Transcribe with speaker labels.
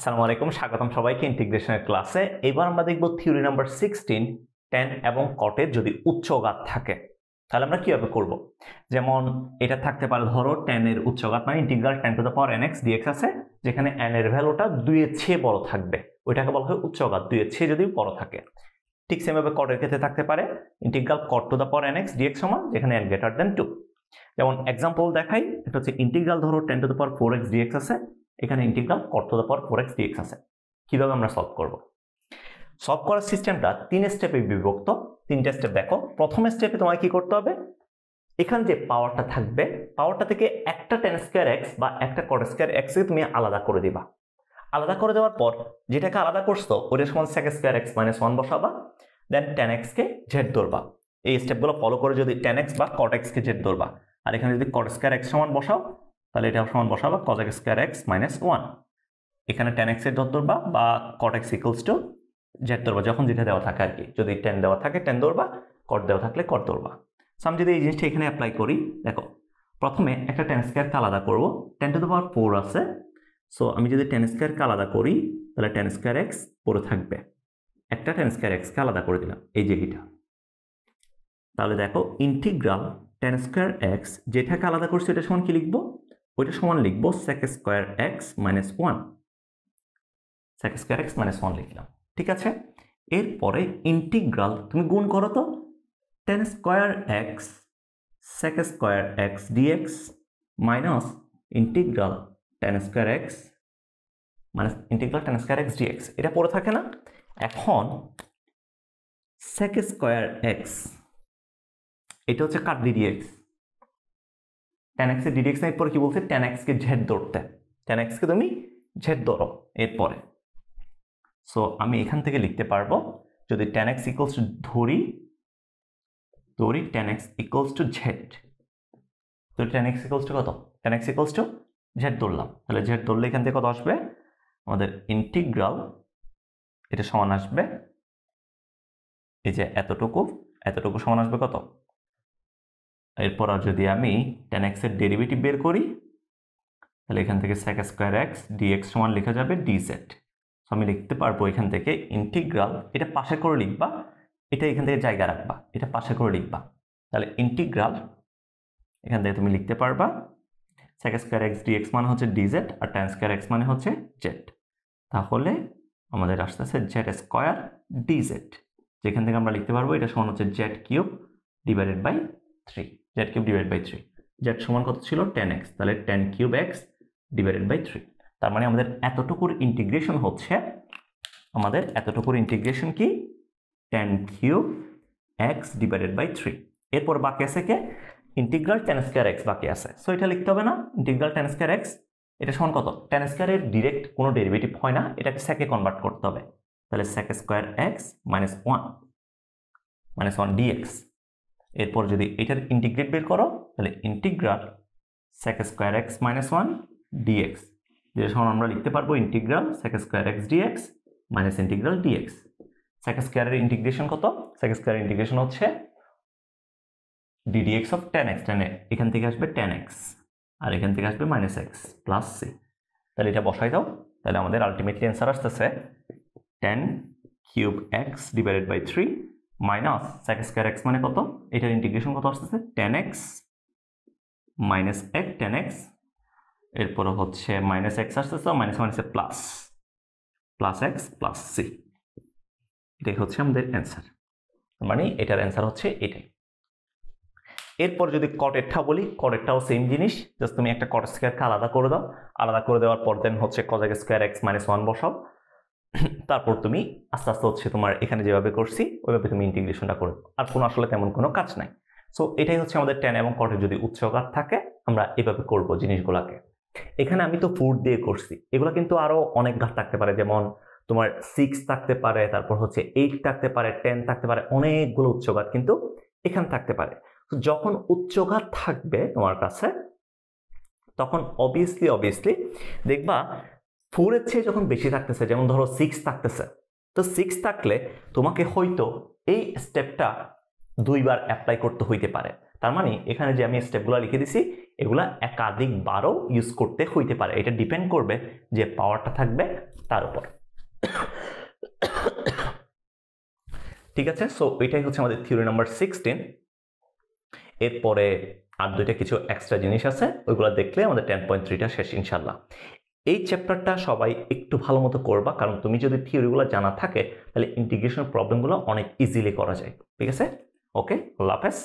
Speaker 1: আসসালামু আলাইকুম, স্বাগতম সবাইকে ইন্টিগ্রেশনের ক্লাসে। এবার আমরা দেখব থিওরি নাম্বার 16, tan এবং cot-এর যদি উচ্চঘাত থাকে তাহলে আমরা কিভাবে করব। যেমন এটা থাকতে পারে, ধরো tan এর উচ্চঘাত মানে integral tan to the power nx dx আছে, যেখানে n এর ভ্যালুটা 2 এর চেয়ে বড় থাকবে, ওইটাকে বলা হয় উচ্চঘাত, 2 এর চেয়ে যদি বড় থাকে। ঠিক সেমভাবে cot-এর ক্ষেত্রে থাকতে পারে integral cot to the power nx dx সমান, যেখানে n গ্রেটার দেন 2। যেমন এক্সাম্পল দেখাই, এটা হচ্ছে ইন্টিগ্রাল, ধরো tan to the power 4x dx আছে, এখানে integral cot to the power 4x dx আছে। কিভাবে আমরা সলভ করব? সলভ করার সিস্টেমটা 3 স্টেপে বিভক্ত। 3টা স্টেপ দেখো। প্রথম স্টেপে তোমায় কি করতে হবে, এখানে যে পাওয়ারটা থাকবে, পাওয়ারটা থেকে একটা tan স্কয়ার x বা একটা cot স্কয়ার x কে তুমি আলাদা করে দিবা। আলাদা করে দেওয়ার পর যেটাকে আলাদা করছো ওটা সমান sec স্কয়ার x - 1 বসাবা, দেন tan x কে z ধরবা। এই স্টেপগুলো ফলো করে যদি tan x বা cot x কে z ধরবা, আর এখানে যদি cot স্কয়ার x সমান বসাও তাহলে এটা সমান বসাবা cos স্কয়ার x - 1। এখানে tan x এর ডট ধরবা বা cot x equals to z ধরবা, যখন যেটা দেওয়া থাকে আর কি। যদি tan দেওয়া থাকে tan ধরবা, cot দেওয়া থাকলে cot ধরবা। সো আমি যদি এই জিনিসটা এখানে অ্যাপ্লাই করি, দেখো প্রথমে একটা tan স্কয়ার কে আলাদা করব, tan টু দ্য পাওয়ার 4 আছে। সো আমি যদি tan স্কয়ার কে আলাদা করি তাহলে tan স্কয়ার x পড়ে থাকবে, একটা tan স্কয়ার x কে আলাদা করে দিলাম, এই যে এটা। তাহলে দেখো ইন্টিগ্রাল tan স্কয়ার x যেটাকে আলাদা করছি এটা সমান কি লিখবো, ওইটা সমান লিখবো sec square x - 1, sec square x - 1 লিখলাম। ঠিক আছে, এরপরে ইন্টিগ্রাল তুমি গুণ করো তো, tan square x sec square x dx minus integral tan square x মানে integral tan square x dx, এটা পড়ে থাকে না। এখন sec স্কয়ার x এটা হচ্ছে কাট dx, tan x এর dx না, এরপরে কি বলছে tan x কে z ধরতে, tan x কে তুমি z ধরো এরপরে। সো আমি এখান থেকে লিখতে পারবো, যদি tan x ইকুয়ালস টু ধরি tan x equals to z, তো tan x ইকুয়ালস টু কত, tan x equals to z ধরলাম, তাহলে z ধরলে এখান থেকে কত আসবে আমাদের ইন্টিগ্রাল, এটা সমান আসবে এই যে এতটুকু, এতটুকু সমান আসবে কত। এরপর আর যদি আমি tan x এর ডেরিভেটিভ বের করি তাহলে এখান থেকে sec স্কয়ার x dx সমান লেখা যাবে dz। আমি লিখতে পারবো এখান থেকে ইন্টিগ্রাল, এটা পাশে করে লিখবা, এটা এখান থেকে জায়গা রাখবা, এটা পাশে করে লিখবা, তাহলে ইন্টিগ্রাল এখান থেকে তুমি লিখতে পারবা sec স্কয়ার x dx মানে হচ্ছে dz আর tan স্কয়ার x মানে হচ্ছে z। তাহলে আমাদের আসতেছে z স্কয়ার dz, যেখান থেকে আমরা লিখতে পারবো এটা সমান হচ্ছে z cube divided by 3, z cube divided by 3। z সমান কত ছিল tan x, তাহলে tan cube x divided by 3। তার মানে আমাদের এতটুকুর ইন্টিগ্রেশন হচ্ছে, আমাদের এতটুকুর ইন্টিগ্রেশন কি tan cube x divided by 3। এরপর বাকি আছে কে ইন্টিগ্রাল tan স্কয়ার x বাকি আছে। সো এটা লিখতে হবে না, ইন্টিগ্রাল tan স্কয়ার x এটা সমান কত, tan স্কয়ার এর ডাইরেক্ট কোনো ডেরিভেটিভ হয় না, এটাকে সেকে কনভার্ট করতে হবে, তাহলে sec স্কয়ার x - 1 dx। এরপর যদি এটার ইন্টিগ্রেট বের করো তাহলে integral sec square x - 1 dx, যেটা সমান আমরা লিখতে পারবো integral sec square x dx minus integral dx। sec square এর ইন্টিগ্রেশন কত, sec স্কয়ার ইন্টিগ্রেশন হচ্ছে ddx of tan x, tan এখান থেকে আসবে tan x আর এখান থেকে আসবে -x প্লাস c। তাহলে এটা বসাই দাও, তাহলে আমাদের আলটিমেটলি অ্যান্সার আসতেছে tan cube x divided by 3 minus sec square x মানে কত, এটার ইন্টিগ্রেশন কত আসতেছে tan x minus x tan x, এরপর হচ্ছে -x আসতেছে, মাইনাস মাইনাসে plus, plus x plus c। এটাই হচ্ছে আমাদের অ্যান্সার, মানে এটার অ্যান্সার হচ্ছে এটাই। এরপর যদি কটেরটা বলি, কটেরটাও সেম জিনিস, জাস্ট তুমি একটা cot স্কয়ারকে আলাদা করে দাও, আলাদা করে দেওয়ার পর দেন হচ্ছে cos স্কয়ার x - 1 বসাও, তারপর তুমি আস্তে আস্তে হচ্ছে তোমার এখানে যেভাবে করছি ওইভাবে তুমি ইন্টিগ্রেশনটা করো, আর কোনো আসলে তেমন কোনো কাজ নাই। সো এটাই হচ্ছে আমাদের tan এবং cot এর যদি উচ্চঘাত থাকে আমরা এভাবে করব জিনিসগুলোকে। এখানে আমি তো 4 দিয়ে করছি, এগুলো কিন্তু আরো অনেক ঘাত থাকতে পারে, যেমন তোমার 6 থাকতে পারে, তারপর হচ্ছে 8 থাকতে পারে, 10 থাকতে পারে, অনেকগুলো উচ্চঘাত কিন্তু এখানে থাকতে পারে। যখন উচ্চঘাত থাকবে তোমার কাছে তখন অবভিয়াসলি দেখবা 4 এর চেয়ে যখন বেশি থাকতেছে, যেমন ধরো 6 থাকতেছে, তো 6 থাকলে তোমাকে হয়তো এই স্টেপটা 2 বার অ্যাপ্লাই করতে হইতে পারে। তার মানে এখানে যে আমি স্টেপগুলো লিখে দিছি এগুলা একাধিকবারও ইউজ করতে হইতে পারে, এটা ডিপেন্ড করবে যে পাওয়ারটা থাকবে তার উপর। ঠিক আছে, সো এটাই হচ্ছে আমাদের থিওরি নাম্বার 16। এরপরে আর দুইটা কিছু এক্সট্রা জিনিস আছে, ওইগুলো দেখলে আমাদের 10.3টা শেষ ইনশাল্লাহ। এই চ্যাপ্টারটা সবাই একটু ভালো মতো করবা, কারণ তুমি যদি থিওরিগুলো জানা থাকে তাহলে ইন্টিগ্রেশন প্রবলেমগুলো অনেক ইজিলি করা যায়। ঠিক আছে, ওকে, আল্লাহ হাফেজ।